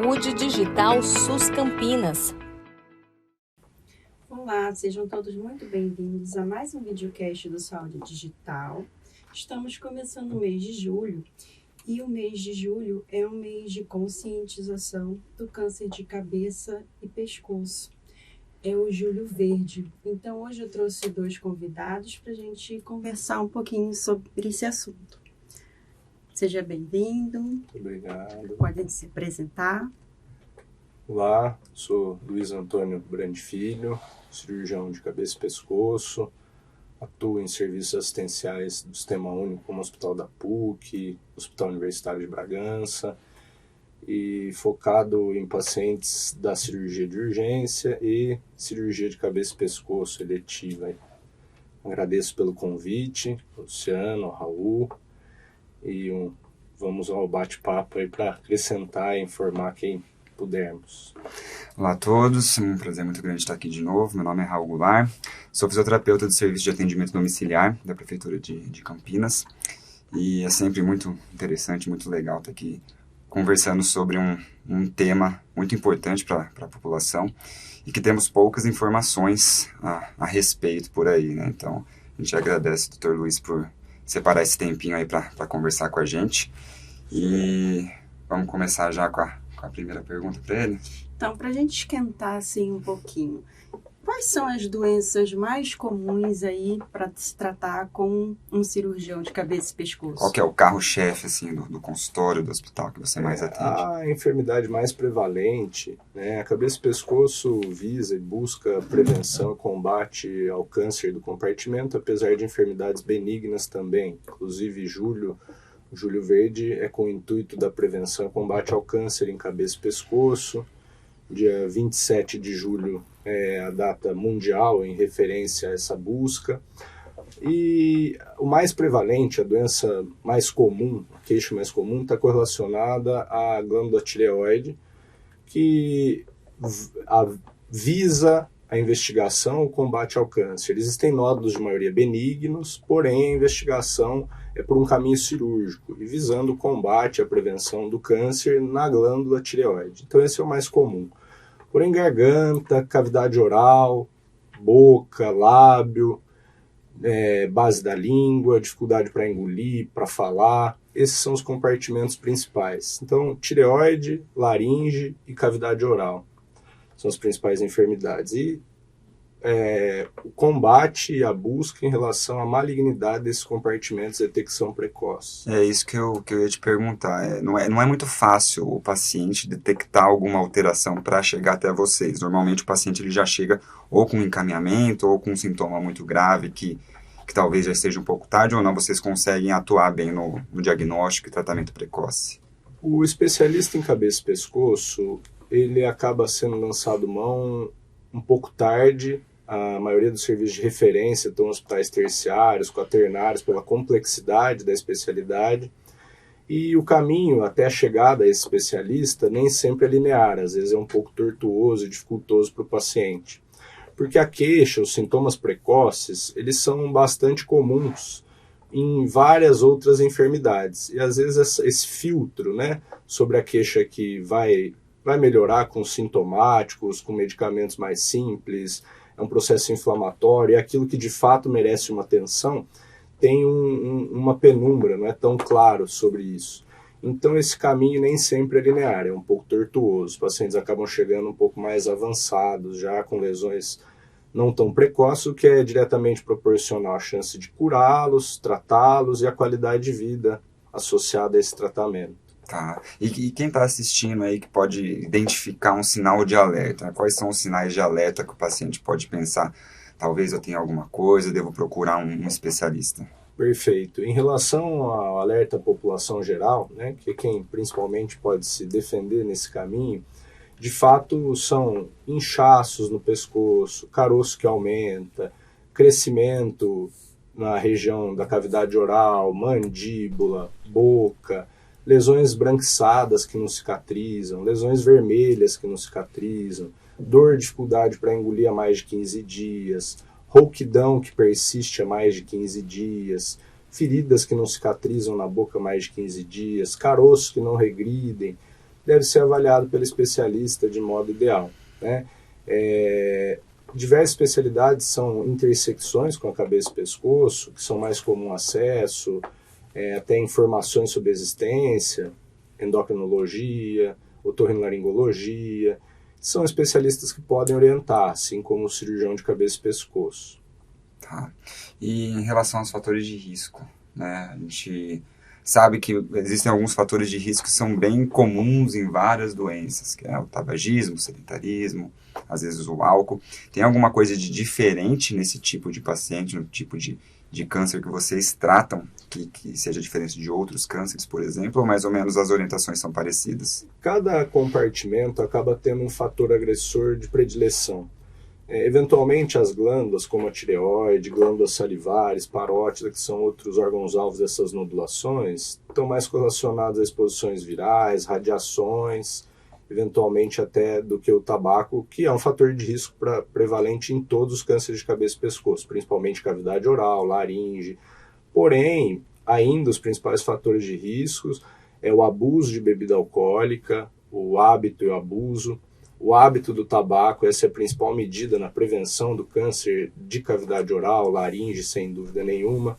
Saúde Digital SUS Campinas. Olá, sejam todos muito bem-vindos a mais um videocast do Saúde Digital. Estamos começando o mês de julho e o mês de julho é um mês de conscientização do câncer de cabeça e pescoço. É o Julho Verde. Então, hoje eu trouxe 2 convidados para a gente conversar um pouquinho sobre esse assunto. Seja bem-vindo. Muito obrigado. Podem se apresentar. Olá, sou Luiz Antônio Brandi Filho, cirurgião de cabeça e pescoço. Atuo em serviços assistenciais do Sistema Único, como o Hospital da PUC, Hospital Universitário de Bragança, e focado em pacientes da cirurgia de urgência e cirurgia de cabeça e pescoço eletiva. Agradeço pelo convite, Luciano, Raul, e vamos ao bate-papo aí para acrescentar e informar quem pudermos. Olá a todos, é um prazer muito grande estar aqui de novo. Meu nome é Raul Goulart, sou fisioterapeuta do Serviço de Atendimento Domiciliar da Prefeitura de Campinas, e é sempre muito interessante, muito legal estar aqui conversando sobre um tema muito importante para a população e que temos poucas informações a respeito por aí, né? Então, a gente agradece ao Dr. Luiz por separar esse tempinho aí para conversar com a gente. E vamos começar já com a primeira pergunta para ele. Então, para a gente esquentar assim um pouquinho, quais são as doenças mais comuns aí para se tratar com um cirurgião de cabeça e pescoço? Qual que é o carro-chefe assim, do consultório, do hospital que você mais atende? A enfermidade mais prevalente, né, a cabeça e pescoço visa e busca prevenção e combate ao câncer do compartimento, apesar de enfermidades benignas também. Inclusive, Julho Verde é com o intuito da prevenção e combate ao câncer em cabeça e pescoço. Dia 27 de julho é a data mundial em referência a essa busca. E o mais prevalente, a doença mais comum, a queixa mais comum, está correlacionada à glândula tireoide, que visa a investigação ou combate ao câncer. Existem nódulos de maioria benignos, porém a investigação é por um caminho cirúrgico e visando o combate e a prevenção do câncer na glândula tireoide. Então esse é o mais comum. Porém, garganta, cavidade oral, boca, lábio, base da língua, dificuldade para engolir, para falar, esses são os compartimentos principais. Então, tireoide, laringe e cavidade oral são as principais enfermidades. E o combate e a busca em relação à malignidade desses compartimentos, detecção precoce. É isso que eu ia te perguntar. Não é muito fácil o paciente detectar alguma alteração para chegar até vocês. Normalmente o paciente ele já chega ou com encaminhamento ou com um sintoma muito grave que talvez já esteja um pouco tarde, ou não, vocês conseguem atuar bem no diagnóstico e tratamento precoce. O especialista em cabeça e pescoço, ele acaba sendo lançado mão um pouco tarde. A maioria dos serviços de referência estão em hospitais terciários, quaternários, pela complexidade da especialidade. E o caminho até a chegada a esse especialista nem sempre é linear, às vezes é um pouco tortuoso e dificultoso para o paciente. Porque a queixa, os sintomas precoces, eles são bastante comuns em várias outras enfermidades. E às vezes esse filtro, né, sobre a queixa que vai melhorar com sintomáticos, com medicamentos mais simples, é um processo inflamatório, é aquilo que de fato merece uma atenção, tem uma penumbra, não é tão claro sobre isso. Então esse caminho nem sempre é linear, é um pouco tortuoso. Os pacientes acabam chegando um pouco mais avançados, já com lesões não tão precoces, o que é diretamente proporcional à chance de curá-los, tratá-los e a qualidade de vida associada a esse tratamento. Tá. E quem está assistindo aí que pode identificar um sinal de alerta? Quais são os sinais de alerta que o paciente pode pensar? Talvez eu tenha alguma coisa, devo procurar um especialista. Perfeito. Em relação ao alerta à população geral, né, que é quem principalmente pode se defender nesse caminho, de fato são inchaços no pescoço, caroço que aumenta, crescimento na região da cavidade oral, mandíbula, boca, lesões branquiçadas que não cicatrizam, lesões vermelhas que não cicatrizam, dor, dificuldade para engolir há mais de 15 dias, rouquidão que persiste há mais de 15 dias, feridas que não cicatrizam na boca há mais de 15 dias, caroços que não regridem, deve ser avaliado pelo especialista de modo ideal, né? Diversas especialidades são intersecções com a cabeça e pescoço, que são mais comum acesso, até informações sobre existência, endocrinologia, otorrinolaringologia. São especialistas que podem orientar, assim como o cirurgião de cabeça e pescoço. Tá. E em relação aos fatores de risco, né? A gente sabe que existem alguns fatores de risco que são bem comuns em várias doenças, que é o tabagismo, o sedentarismo, às vezes o álcool. Tem alguma coisa de diferente nesse tipo de paciente, no tipo de câncer que vocês tratam, que seja diferente de outros cânceres, por exemplo, ou mais ou menos as orientações são parecidas? Cada compartimento acaba tendo um fator agressor de predileção. Eventualmente as glândulas, como a tireoide, glândulas salivares, parótida, que são outros órgãos-alvos dessas nodulações, estão mais correlacionados a exposições virais, radiações, eventualmente até do que o tabaco, que é um fator de risco prevalente em todos os cânceres de cabeça e pescoço, principalmente cavidade oral, laringe. Porém, ainda os principais fatores de riscos é o abuso de bebida alcoólica, o hábito e o abuso. O hábito do tabaco, essa é a principal medida na prevenção do câncer de cavidade oral, laringe, sem dúvida nenhuma.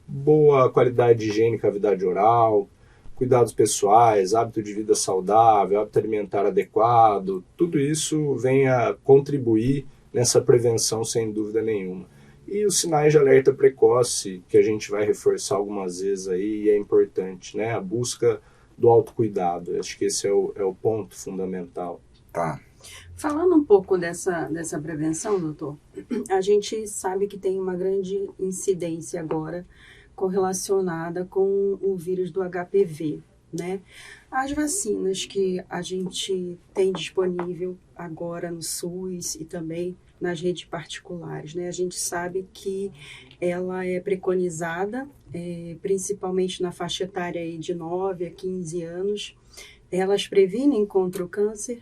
Boa qualidade de higiene e cavidade oral, cuidados pessoais, hábito de vida saudável, hábito alimentar adequado, tudo isso vem a contribuir nessa prevenção, sem dúvida nenhuma. E os sinais de alerta precoce, que a gente vai reforçar algumas vezes aí, e é importante, né? A busca do autocuidado, acho que esse é o ponto fundamental. Tá. Falando um pouco dessa prevenção, doutor, a gente sabe que tem uma grande incidência agora correlacionada com o vírus do HPV, né? As vacinas que a gente tem disponível agora no SUS e também nas redes particulares, né? A gente sabe que ela é preconizada, principalmente na faixa etária aí de 9 a 15 anos. Elas previnem contra o câncer?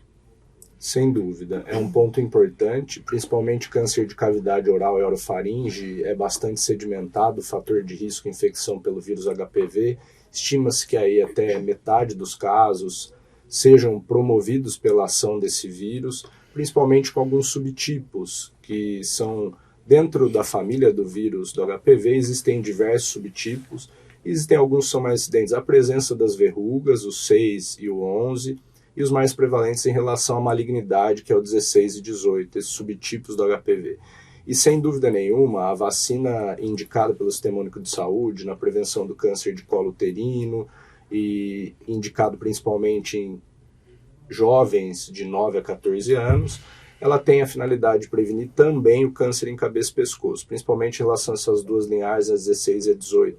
Sem dúvida, é um ponto importante, principalmente câncer de cavidade oral e orofaringe, é bastante sedimentado o fator de risco de infecção pelo vírus HPV. Estima-se que aí até metade dos casos sejam promovidos pela ação desse vírus, principalmente com alguns subtipos, que são dentro da família do vírus do HPV, existem diversos subtipos, existem alguns que são mais incidentes. A presença das verrugas, o 6 e o 11, e os mais prevalentes em relação à malignidade, que é o 16 e 18, esses subtipos do HPV. E sem dúvida nenhuma, a vacina indicada pelo Sistema Único de Saúde na prevenção do câncer de colo uterino e indicado principalmente em jovens de 9 a 14 anos, ela tem a finalidade de prevenir também o câncer em cabeça e pescoço, principalmente em relação a essas duas linhagens, a 16 e a 18.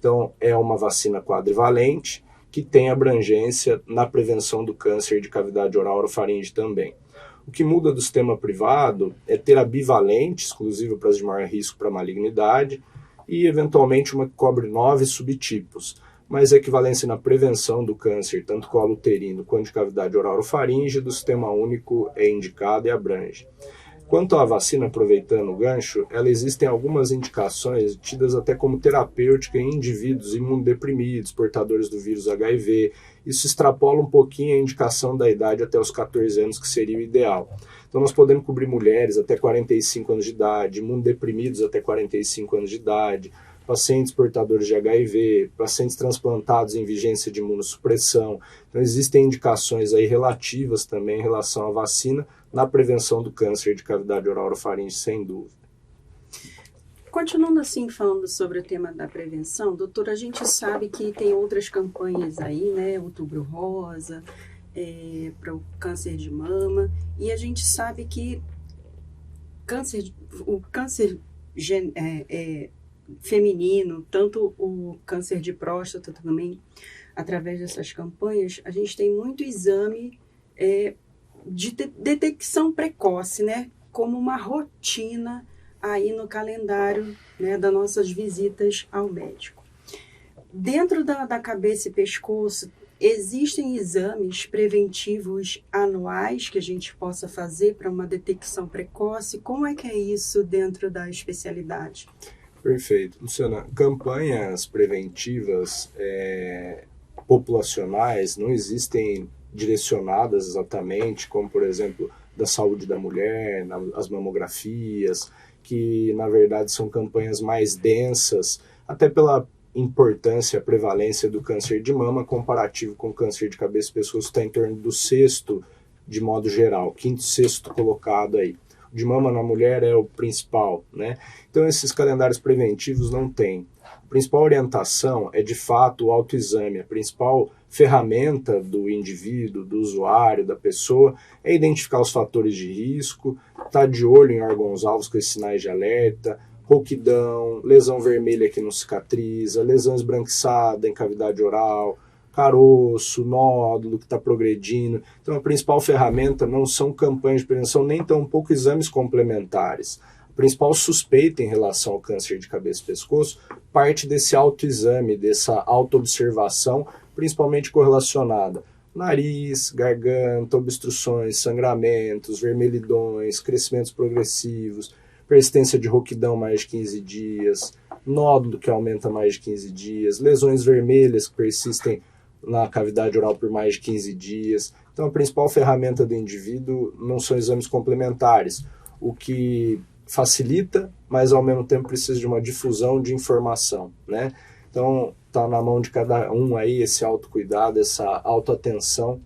Então, é uma vacina quadrivalente, que tem abrangência na prevenção do câncer de cavidade oral orofaringe também. O que muda do sistema privado é ter a bivalente, exclusiva para as de maior risco para malignidade, e eventualmente uma que cobre 9 subtipos, mas a equivalência na prevenção do câncer, tanto colo uterino quanto de cavidade oral orofaringe, do sistema único é indicada e abrange. Quanto à vacina, aproveitando o gancho, ela existem algumas indicações tidas até como terapêutica em indivíduos imunodeprimidos, portadores do vírus HIV. Isso extrapola um pouquinho a indicação da idade até os 14 anos, que seria o ideal. Então nós podemos cobrir mulheres até 45 anos de idade, imunodeprimidos até 45 anos de idade, pacientes portadores de HIV, pacientes transplantados em vigência de imunossupressão. Então existem indicações aí relativas também em relação à vacina na prevenção do câncer de cavidade oral orofaringe, sem dúvida. Continuando assim, falando sobre o tema da prevenção, doutor, a gente sabe que tem outras campanhas aí, né, Outubro Rosa, para o câncer de mama, e a gente sabe que o câncer feminino, tanto o câncer de próstata também, através dessas campanhas, a gente tem muito exame de detecção precoce, né, como uma rotina aí no calendário, né, das nossas visitas ao médico. Dentro da cabeça e pescoço, existem exames preventivos anuais que a gente possa fazer para uma detecção precoce? Como é que é isso dentro da especialidade? Perfeito. Luciana, campanhas preventivas populacionais não existem direcionadas exatamente, como, por exemplo, da saúde da mulher, as mamografias, que, na verdade, são campanhas mais densas, até pela importância, a prevalência do câncer de mama, comparativo com o câncer de cabeça e pescoço, está em torno do sexto, de modo geral, quinto, sexto colocado aí. O de mama na mulher é o principal, né? Então, esses calendários preventivos não tem. A principal orientação é, de fato, o autoexame. A principal ferramenta do indivíduo, do usuário, da pessoa, é identificar os fatores de risco, estar de olho em órgãos-alvos com esses sinais de alerta, rouquidão, lesão vermelha que não cicatriza, lesão esbranquiçada em cavidade oral, caroço, nódulo que está progredindo. Então, a principal ferramenta não são campanhas de prevenção, nem tampouco exames complementares. A principal suspeita em relação ao câncer de cabeça e pescoço parte desse autoexame, dessa autoobservação, principalmente correlacionada. Nariz, garganta, obstruções, sangramentos, vermelhidões, crescimentos progressivos, persistência de rouquidão mais de 15 dias, nódulo que aumenta mais de 15 dias, lesões vermelhas que persistem na cavidade oral por mais de 15 dias. Então, a principal ferramenta do indivíduo não são exames complementares, o que facilita, mas ao mesmo tempo precisa de uma difusão de informação, né? Então, está na mão de cada um aí esse autocuidado, essa autoatenção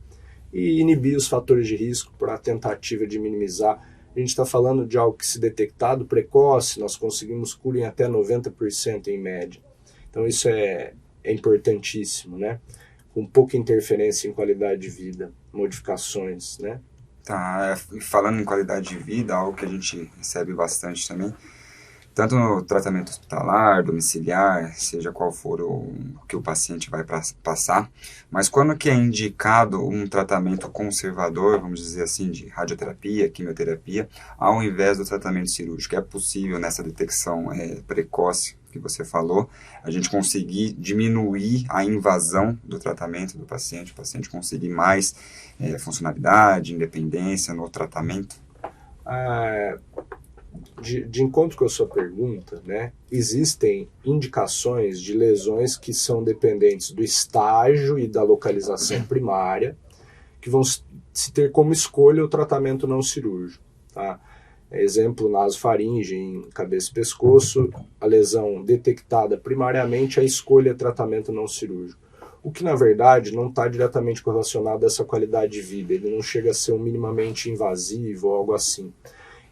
e inibir os fatores de risco para a tentativa de minimizar. A gente está falando de algo que, se detectado precoce, nós conseguimos cura em até 90% em média. Então, isso é importantíssimo, né? Com pouca interferência em qualidade de vida, modificações, né? Tá, falando em qualidade de vida, algo que a gente recebe bastante também, tanto no tratamento hospitalar, domiciliar, seja qual for o que o paciente vai passar, mas quando que é indicado um tratamento conservador, vamos dizer assim, de radioterapia, quimioterapia, ao invés do tratamento cirúrgico? É possível nessa detecção precoce que você falou, a gente conseguir diminuir a invasão do tratamento do paciente, o paciente conseguir mais funcionalidade, independência no tratamento? De encontro com a sua pergunta, né, existem indicações de lesões que são dependentes do estágio e da localização primária, que vão se ter como escolha o tratamento não cirúrgico. Tá? Exemplo, nasofaringe em cabeça e pescoço, a lesão detectada primariamente, a escolha é tratamento não cirúrgico. O que, na verdade, não está diretamente correlacionado a essa qualidade de vida, ele não chega a ser um minimamente invasivo ou algo assim.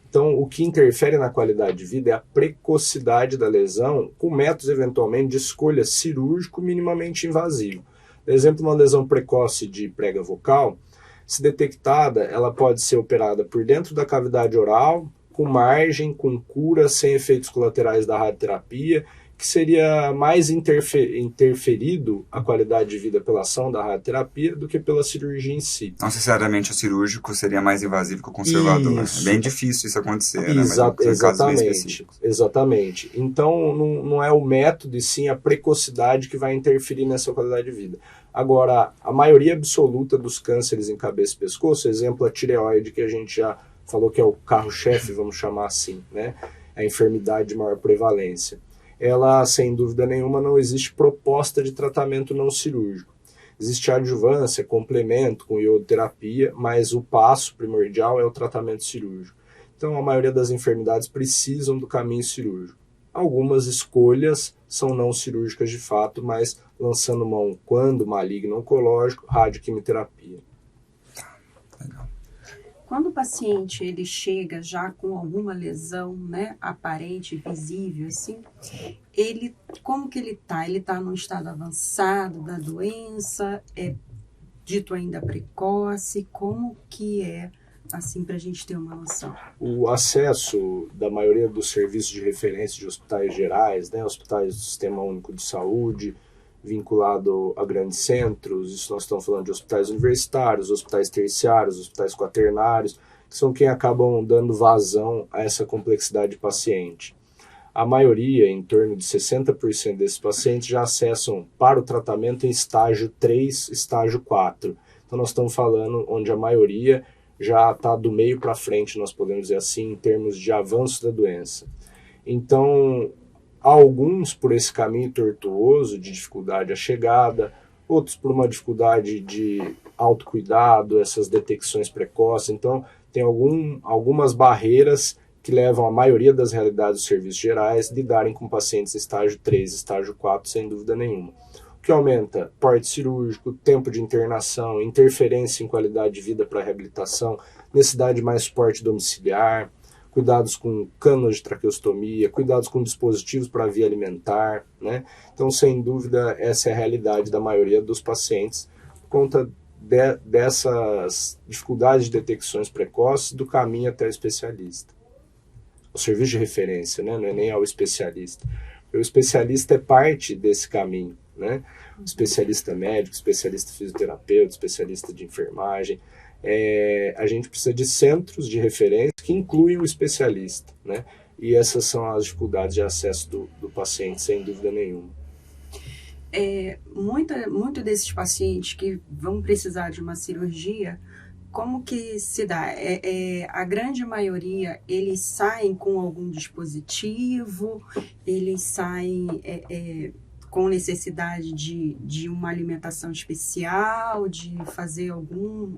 Então, o que interfere na qualidade de vida é a precocidade da lesão, com métodos, eventualmente, de escolha cirúrgico minimamente invasivo. Por exemplo, uma lesão precoce de prega vocal, se detectada, ela pode ser operada por dentro da cavidade oral, com margem, com cura, sem efeitos colaterais da radioterapia, que seria mais interferido a qualidade de vida pela ação da radioterapia do que pela cirurgia em si. Não necessariamente o cirúrgico seria mais invasivo que o conservador. Isso. É bem difícil isso acontecer, né? Exatamente. Exatamente. Então, não é o método e sim a precocidade que vai interferir nessa qualidade de vida. Agora, a maioria absoluta dos cânceres em cabeça e pescoço, exemplo, a tireoide, que a gente já falou que é o carro-chefe, vamos chamar assim, né? A enfermidade de maior prevalência. Ela, sem dúvida nenhuma, não existe proposta de tratamento não cirúrgico. Existe adjuvância, complemento com iodoterapia, mas o passo primordial é o tratamento cirúrgico. Então, a maioria das enfermidades precisam do caminho cirúrgico. Algumas escolhas são não cirúrgicas de fato, mas lançando mão, quando maligno oncológico, radioquimioterapia. Quando o paciente ele chega já com alguma lesão, né, aparente, visível, assim, como que ele está? Ele está num estado avançado da doença? É dito ainda precoce? Como que é, assim, para a gente ter uma noção? O acesso da maioria dos serviços de referência de hospitais gerais, né, hospitais do Sistema Único de Saúde, vinculado a grandes centros, isso nós estamos falando de hospitais universitários, hospitais terciários, hospitais quaternários, que são quem acabam dando vazão a essa complexidade de paciente. A maioria, em torno de 60% desses pacientes, já acessam para o tratamento em estágio 3, estágio 4. Então nós estamos falando onde a maioria já está do meio para frente, nós podemos dizer assim, em termos de avanço da doença. Então, alguns por esse caminho tortuoso de dificuldade à chegada, outros por uma dificuldade de autocuidado, essas detecções precoces. Então, tem algumas barreiras que levam a maioria das realidades dos serviços gerais a lidarem com pacientes estágio 3, estágio 4, sem dúvida nenhuma. O que aumenta porte cirúrgico, tempo de internação, interferência em qualidade de vida para reabilitação, necessidade de mais suporte domiciliar, cuidados com cânulas de traqueostomia, cuidados com dispositivos para a via alimentar, né? Então, sem dúvida, essa é a realidade da maioria dos pacientes, por conta dessas dificuldades de detecções precoces do caminho até o especialista. O serviço de referência, né? Não é nem ao especialista. O especialista é parte desse caminho, né? O especialista médico, especialista fisioterapeuta, especialista de enfermagem. A gente precisa de centros de referência que incluem o especialista, né? E essas são as dificuldades de acesso do paciente, sem dúvida nenhuma. Muito desses pacientes que vão precisar de uma cirurgia, como que se dá? A grande maioria, eles saem com algum dispositivo, eles saem com necessidade de uma alimentação especial, de fazer algum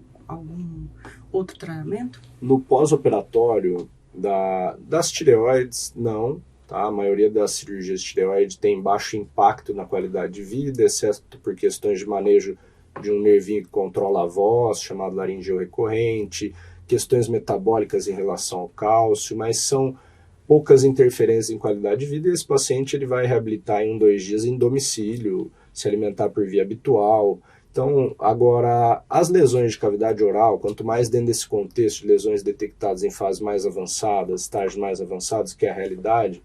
outro tratamento? No pós-operatório das tireoides, não. Tá? A maioria das cirurgias de tireoide tem baixo impacto na qualidade de vida, exceto por questões de manejo de um nervinho que controla a voz, chamado laringeu recorrente, questões metabólicas em relação ao cálcio, mas são poucas interferências em qualidade de vida e esse paciente ele vai reabilitar em 2 dias em domicílio, se alimentar por via habitual. Então, agora, as lesões de cavidade oral, quanto mais dentro desse contexto de lesões detectadas em fases mais avançadas, estágios mais avançados, que é a realidade,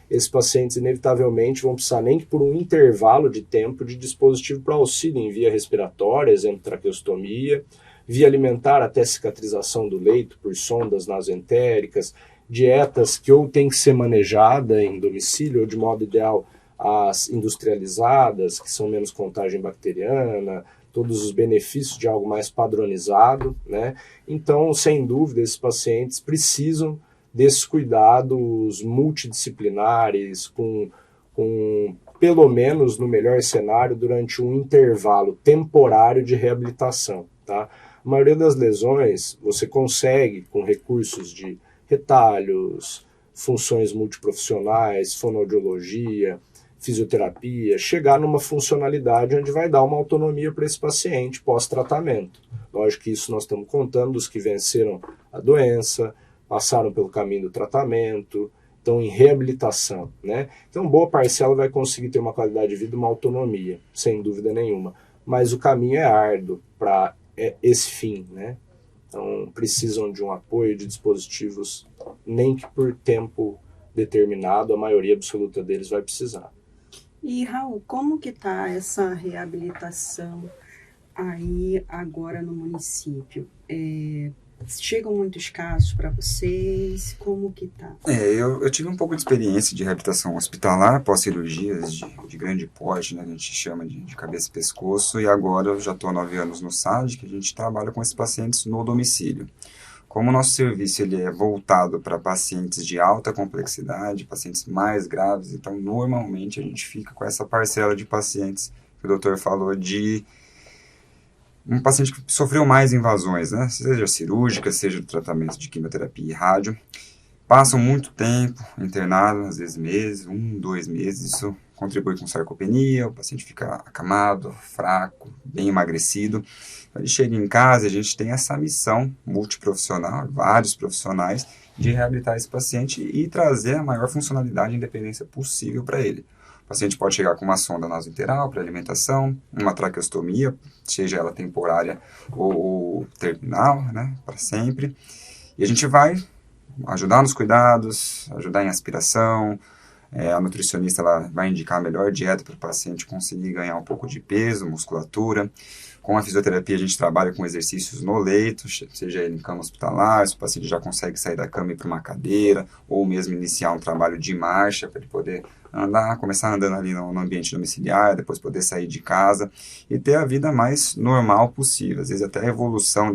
esses pacientes inevitavelmente vão precisar nem que por um intervalo de tempo de dispositivo para auxílio em via respiratória, exemplo, traqueostomia, via alimentar até cicatrização do leito por sondas nasoentéricas, dietas que ou tem que ser manejada em domicílio ou de modo ideal as industrializadas, que são menos contagem bacteriana, todos os benefícios de algo mais padronizado, né? Então, sem dúvida, esses pacientes precisam desses cuidados multidisciplinares, com pelo menos, no melhor cenário, durante um intervalo temporário de reabilitação. Tá? A maioria das lesões você consegue, com recursos de retalhos, funções multiprofissionais, fonoaudiologia, fisioterapia, chegar numa funcionalidade onde vai dar uma autonomia para esse paciente pós-tratamento. Lógico que isso nós estamos contando dos que venceram a doença, passaram pelo caminho do tratamento, estão em reabilitação, né? Então, boa parcela vai conseguir ter uma qualidade de vida, uma autonomia, sem dúvida nenhuma. Mas o caminho é árduo para esse fim, né? Então, precisam de um apoio de dispositivos, nem que por tempo determinado, a maioria absoluta deles vai precisar. E, Raul, como que está essa reabilitação aí agora no município? Chegam muitos casos para vocês? Como que tá? Eu tive um pouco de experiência de reabilitação hospitalar após cirurgias de grande porte, né, que a gente chama de cabeça e pescoço, e agora eu já estou há 9 anos no SAD, que a gente trabalha com esses pacientes no domicílio. Como o nosso serviço ele é voltado para pacientes de alta complexidade, pacientes mais graves, então normalmente a gente fica com essa parcela de pacientes que o doutor falou de um paciente que sofreu mais invasões, né? Seja cirúrgica, seja do tratamento de quimioterapia e rádio. Passam muito tempo internado, às vezes meses, 1, 2 meses, isso contribui com sarcopenia, o paciente fica acamado, fraco, bem emagrecido. Ele chega em casa e a gente tem essa missão multiprofissional, vários profissionais, de reabilitar esse paciente e trazer a maior funcionalidade e independência possível para ele. O paciente pode chegar com uma sonda nasointeral para alimentação, uma traqueostomia, seja ela temporária ou terminal, né, para sempre. E a gente vai ajudar nos cuidados, ajudar em aspiração. A nutricionista ela vai indicar a melhor dieta para o paciente conseguir ganhar um pouco de peso, musculatura. Com a fisioterapia a gente trabalha com exercícios no leito, seja ele em cama hospitalar, se o paciente já consegue sair da cama e ir para uma cadeira, ou mesmo iniciar um trabalho de marcha para ele poder andar, começar andando ali no ambiente domiciliar, depois poder sair de casa e ter a vida mais normal possível. Às vezes até a evolução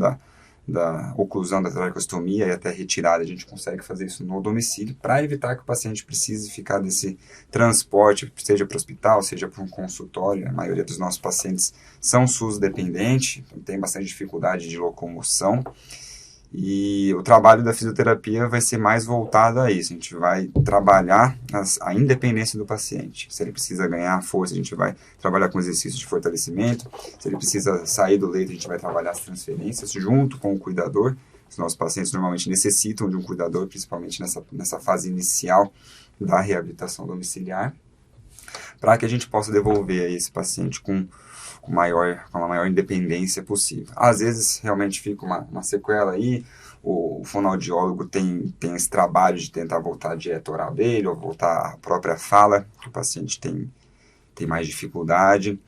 da oclusão da traqueostomia e até retirada, a gente consegue fazer isso no domicílio para evitar que o paciente precise ficar desse transporte, seja para o hospital, seja para um consultório. A maioria dos nossos pacientes são SUS dependentes, tem bastante dificuldade de locomoção. E o trabalho da fisioterapia vai ser mais voltado a isso. A gente vai trabalhar a independência do paciente. Se ele precisa ganhar força, a gente vai trabalhar com exercícios de fortalecimento. Se ele precisa sair do leito, a gente vai trabalhar as transferências junto com o cuidador. Os nossos pacientes normalmente necessitam de um cuidador, principalmente nessa fase inicial da reabilitação domiciliar, para que a gente possa devolver a esse paciente com a maior independência possível. Às vezes, realmente fica uma sequela aí, o fonoaudiólogo tem esse trabalho de tentar voltar a dieta oral dele, ou voltar à própria fala, que o paciente tem mais dificuldade,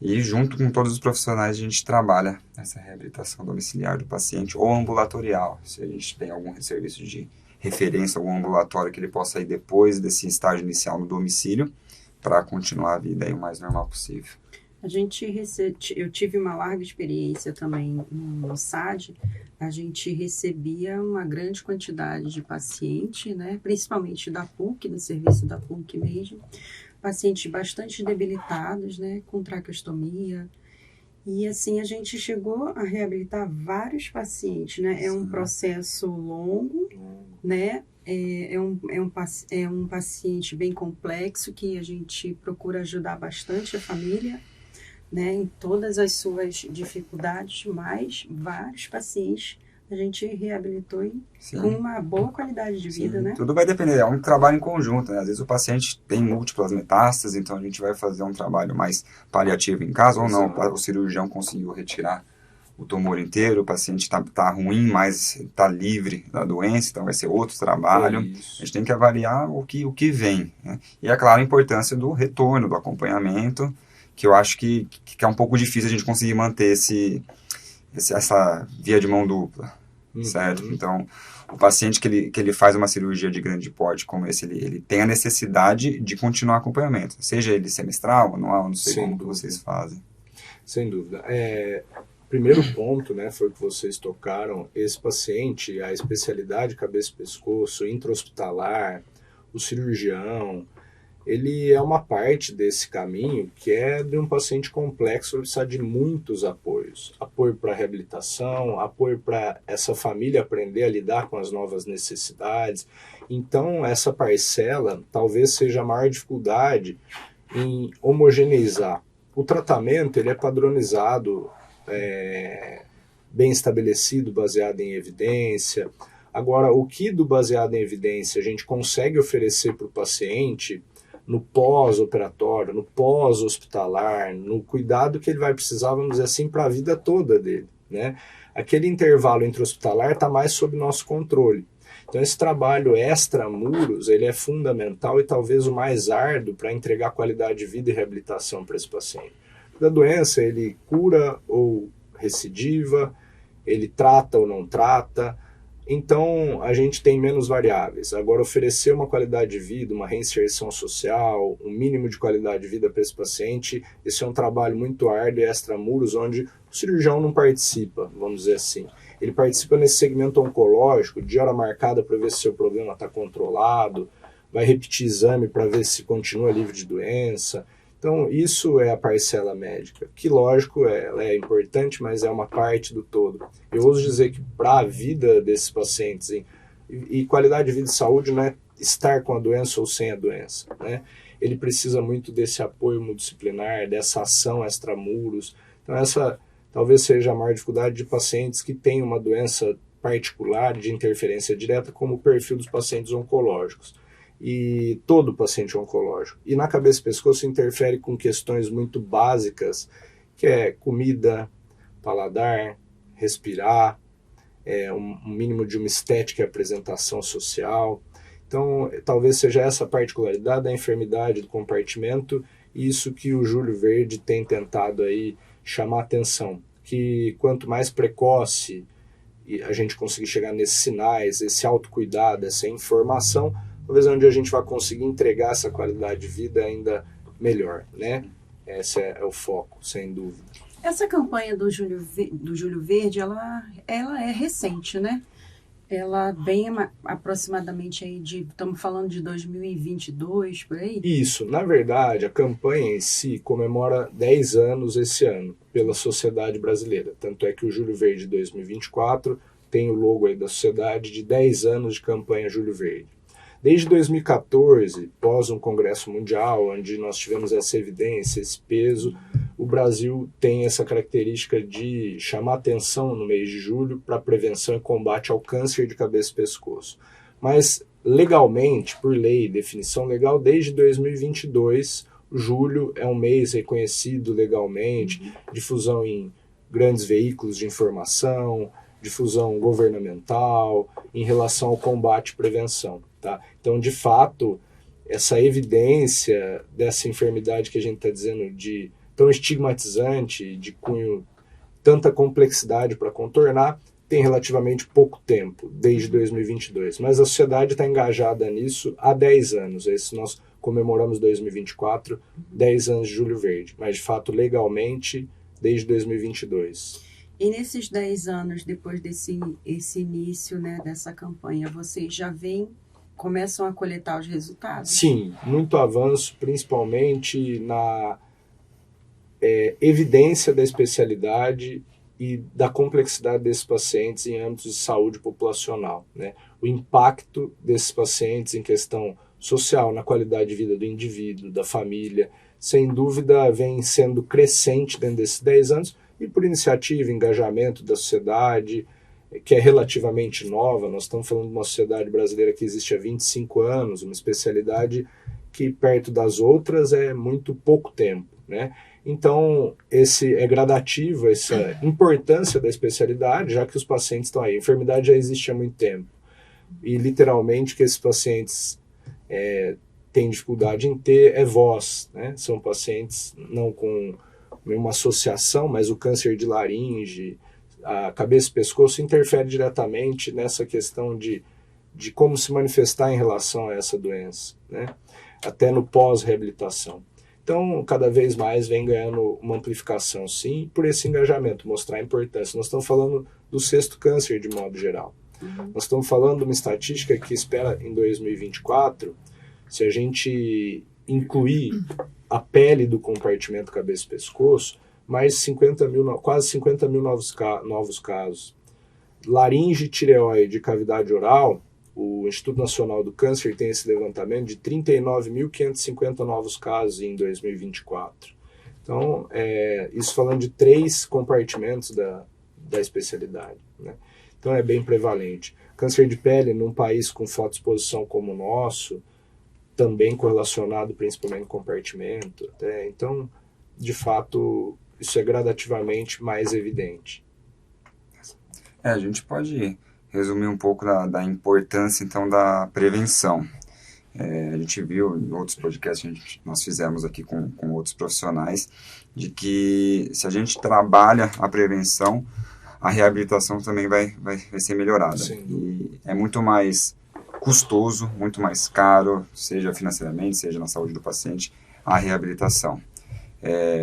e junto com todos os profissionais a gente trabalha essa reabilitação domiciliar do paciente, ou ambulatorial, se a gente tem algum serviço de referência, algum ambulatório que ele possa ir depois desse estágio inicial no domicílio, para continuar a vida aí o mais normal possível. Eu tive uma larga experiência também no SAD. A gente recebia uma grande quantidade de pacientes, né, principalmente da PUC, do serviço da PUC mesmo, pacientes bastante debilitados, né, com traqueostomia. E assim a gente chegou a reabilitar vários pacientes, né? É um processo longo, né? É um paciente bem complexo que a gente procura ajudar bastante a família, né, em todas as suas dificuldades, mas vários pacientes a gente reabilitou com uma boa qualidade de vida, né? Tudo vai depender, é um trabalho em conjunto, né? Às vezes o paciente tem múltiplas metástases, então a gente vai fazer um trabalho mais paliativo em casa, ou não, o cirurgião conseguiu retirar o tumor inteiro, o paciente tá ruim, mas está livre da doença, então vai ser outro trabalho. A gente tem que avaliar o que vem, né? E é claro a importância do retorno, do acompanhamento, que eu acho que é um pouco difícil a gente conseguir manter essa via de mão dupla, certo? Então, o paciente que ele faz uma cirurgia de grande porte como esse, ele tem a necessidade de continuar acompanhamento, seja ele semestral, anual, não sei como que vocês fazem. Sem dúvida. Primeiro ponto, né, foi o que vocês tocaram, esse paciente, a especialidade cabeça e pescoço, intra-hospitalar, o cirurgião, ele é uma parte desse caminho que é de um paciente complexo, vai precisar de muitos apoios. Apoio para reabilitação, apoio para essa família aprender a lidar com as novas necessidades. Então, essa parcela talvez seja a maior dificuldade em homogeneizar. O tratamento ele é padronizado, bem estabelecido, baseado em evidência. Agora, o que do baseado em evidência a gente consegue oferecer para o paciente no pós-operatório, no pós-hospitalar, no cuidado que ele vai precisar, vamos dizer assim, para a vida toda dele, né? Aquele intervalo intra-hospitalar está mais sob nosso controle. Então esse trabalho extramuros, ele é fundamental e talvez o mais árduo para entregar qualidade de vida e reabilitação para esse paciente. Da doença, ele cura ou recidiva, ele trata ou não trata. Então, a gente tem menos variáveis. Agora, oferecer uma qualidade de vida, uma reinserção social, um mínimo de qualidade de vida para esse paciente, esse é um trabalho muito árduo e extramuros, onde o cirurgião não participa, vamos dizer assim. Ele participa nesse segmento oncológico, de hora marcada para ver se seu problema está controlado, vai repetir exame para ver se continua livre de doença. Então, isso é a parcela médica, que, lógico, ela é importante, mas é uma parte do todo. Eu ouso dizer que para a vida desses pacientes, e qualidade de vida e saúde não é estar com a doença ou sem a doença, né? Ele precisa muito desse apoio multidisciplinar, dessa ação extramuros. Então, essa talvez seja a maior dificuldade de pacientes que têm uma doença particular de interferência direta, como o perfil dos pacientes oncológicos. E todo paciente oncológico. E na cabeça e pescoço interfere com questões muito básicas, que é comida, paladar, respirar, um mínimo de uma estética e apresentação social. Então, talvez seja essa particularidade da enfermidade do compartimento, e isso que o Júlio Verde tem tentado aí chamar atenção, que quanto mais precoce a gente conseguir chegar nesses sinais, esse autocuidado, essa informação, talvez é onde a gente vai conseguir entregar essa qualidade de vida ainda melhor, né? Esse é o foco, sem dúvida. Essa campanha do Júlio Verde, ela é recente, né? Ela vem aproximadamente aí estamos falando de 2022, por aí? Isso, na verdade, a campanha em si comemora 10 anos esse ano pela sociedade brasileira. Tanto é que o Júlio Verde 2024 tem o logo aí da sociedade de 10 anos de campanha Júlio Verde. Desde 2014, pós um congresso mundial, onde nós tivemos essa evidência, esse peso, o Brasil tem essa característica de chamar atenção no mês de julho para prevenção e combate ao câncer de cabeça e pescoço. Mas, legalmente, por lei, definição legal, desde 2022, julho é um mês reconhecido legalmente, difusão em grandes veículos de informação, difusão governamental, em relação ao combate e prevenção. Tá? Então, de fato, essa evidência dessa enfermidade que a gente está dizendo de tão estigmatizante, de cunho, tanta complexidade para contornar, tem relativamente pouco tempo, desde 2022. Mas a sociedade está engajada nisso há 10 anos. Esse nós comemoramos 2024, 10 anos de Júlio Verde. Mas, de fato, legalmente, desde 2022. E nesses 10 anos, depois desse início, né, dessa campanha, vocês já começam a coletar os resultados? Sim, muito avanço, principalmente na evidência da especialidade e da complexidade desses pacientes em âmbitos de saúde populacional, né? O impacto desses pacientes em questão social, na qualidade de vida do indivíduo, da família, sem dúvida vem sendo crescente dentro desses 10 anos e por iniciativa, engajamento da sociedade, que é relativamente nova. Nós estamos falando de uma sociedade brasileira que existe há 25 anos, uma especialidade que perto das outras é muito pouco tempo, né? Então, esse é gradativo, essa importância da especialidade, já que os pacientes estão aí. A enfermidade já existe há muito tempo. E, literalmente, o que esses pacientes têm dificuldade em ter é voz, né? São pacientes não com nenhuma associação, mas o câncer de laringe, a cabeça e pescoço interfere diretamente nessa questão de como se manifestar em relação a essa doença, né? Até no pós-reabilitação. Então, cada vez mais vem ganhando uma amplificação, sim, por esse engajamento, mostrar a importância. Nós estamos falando do 6º câncer de modo geral. Nós estamos falando de uma estatística que espera em 2024, se a gente incluir a pele do compartimento cabeça e pescoço, quase 50 mil novos casos. Laringe, tireoide e cavidade oral, o Instituto Nacional do Câncer tem esse levantamento de 39.550 novos casos em 2024. Então, isso falando de 3 compartimentos da especialidade, né? Então, é bem prevalente. Câncer de pele, num país com fotoexposição como o nosso, também correlacionado principalmente com compartimento. Então, de fato, isso é gradativamente mais evidente. A gente pode resumir um pouco da importância, então, da prevenção. A gente viu em outros podcasts que nós fizemos aqui com outros profissionais, de que se a gente trabalha a prevenção, a reabilitação também vai ser melhorada. Sim. E é muito mais custoso, muito mais caro, seja financeiramente, seja na saúde do paciente, a reabilitação.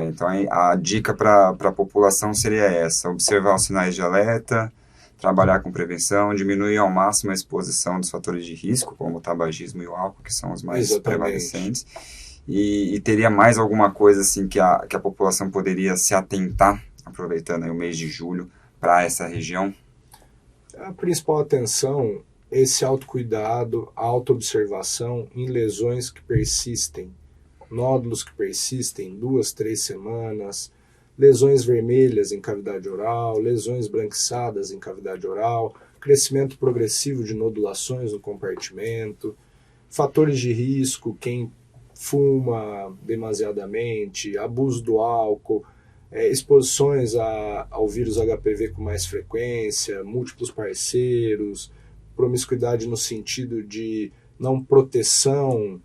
Então, a dica para a população seria essa: observar os sinais de alerta, trabalhar com prevenção, diminuir ao máximo a exposição dos fatores de risco, como o tabagismo e o álcool, que são os mais prevalecentes. E teria mais alguma coisa assim que a população poderia se atentar, aproveitando aí o mês de julho, para essa região? A principal atenção é esse autocuidado, a autoobservação em lesões que persistem, nódulos que persistem 2, 3 semanas, lesões vermelhas em cavidade oral, lesões branquiçadas em cavidade oral, crescimento progressivo de nodulações no compartimento, fatores de risco, quem fuma demasiadamente, abuso do álcool, exposições ao vírus HPV com mais frequência, múltiplos parceiros, promiscuidade no sentido de não proteção.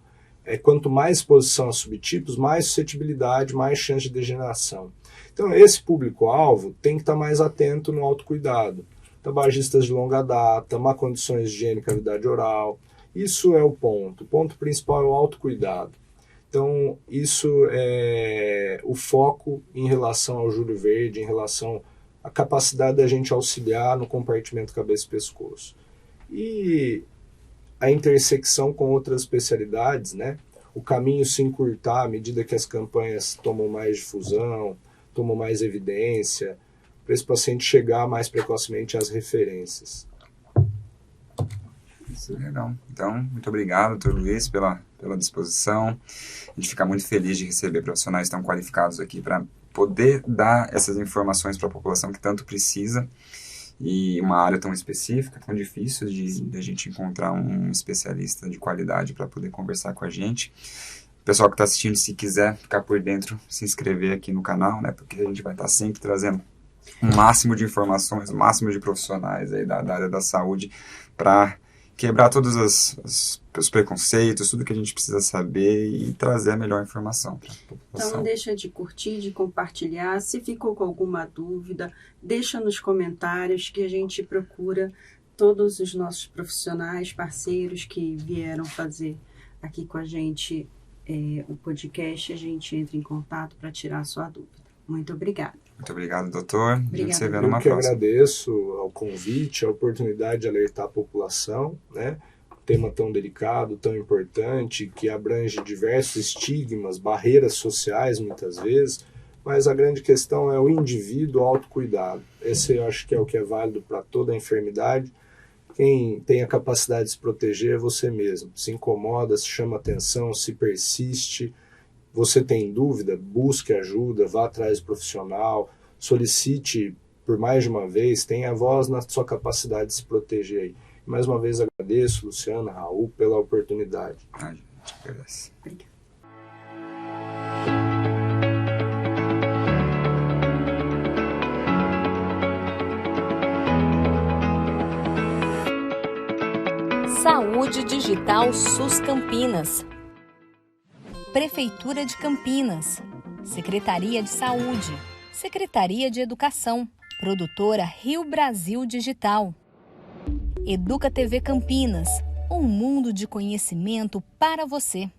Quanto mais exposição a subtipos, mais suscetibilidade, mais chance de degeneração. Então, esse público-alvo tem que estar mais atento no autocuidado. Tabagistas de longa data, má condições de higiene e cavidade oral. Isso é o ponto. O ponto principal é o autocuidado. Então, isso é o foco em relação ao Júlio Verde, em relação à capacidade da gente auxiliar no compartimento cabeça e pescoço. E a intersecção com outras especialidades, né? O caminho se encurtar à medida que as campanhas tomam mais difusão, tomam mais evidência, para esse paciente chegar mais precocemente às referências. Legal. Então, muito obrigado, Dr. Luiz, pela disposição. A gente fica muito feliz de receber profissionais tão qualificados aqui para poder dar essas informações para a população que tanto precisa, e uma área tão específica, tão difícil de a gente encontrar um especialista de qualidade para poder conversar com a gente. O pessoal que está assistindo, se quiser ficar por dentro, se inscrever aqui no canal, né, porque a gente vai estar sempre trazendo o máximo de informações, o máximo de profissionais aí da área da saúde para quebrar todos os preconceitos, tudo que a gente precisa saber e trazer a melhor informação para a população. Então não deixa de curtir, de compartilhar. Se ficou com alguma dúvida, deixa nos comentários que a gente procura todos os nossos profissionais, parceiros que vieram fazer aqui com a gente o podcast. A gente entra em contato para tirar a sua dúvida. Muito obrigada. Muito obrigado, doutor. Obrigada. A gente se vê numa Eu que próxima. agradeço ao convite, a oportunidade de alertar a população, né? Tema tão delicado, tão importante, que abrange diversos estigmas, barreiras sociais muitas vezes, mas a grande questão é o indivíduo, o autocuidado. Esse eu acho que é o que é válido para toda a enfermidade. Quem tem a capacidade de se proteger é você mesmo. Se incomoda, se chama atenção, se persiste. Você tem dúvida, busque ajuda, vá atrás do profissional, solicite por mais de uma vez, tenha voz na sua capacidade de se proteger aí. Mais uma vez agradeço, Luciana, Raul, pela oportunidade. A gente agradece. Obrigada. Saúde Digital SUS Campinas. Prefeitura de Campinas. Secretaria de Saúde. Secretaria de Educação. Produtora Rio Brasil Digital. Educa TV Campinas. Um mundo de conhecimento para você.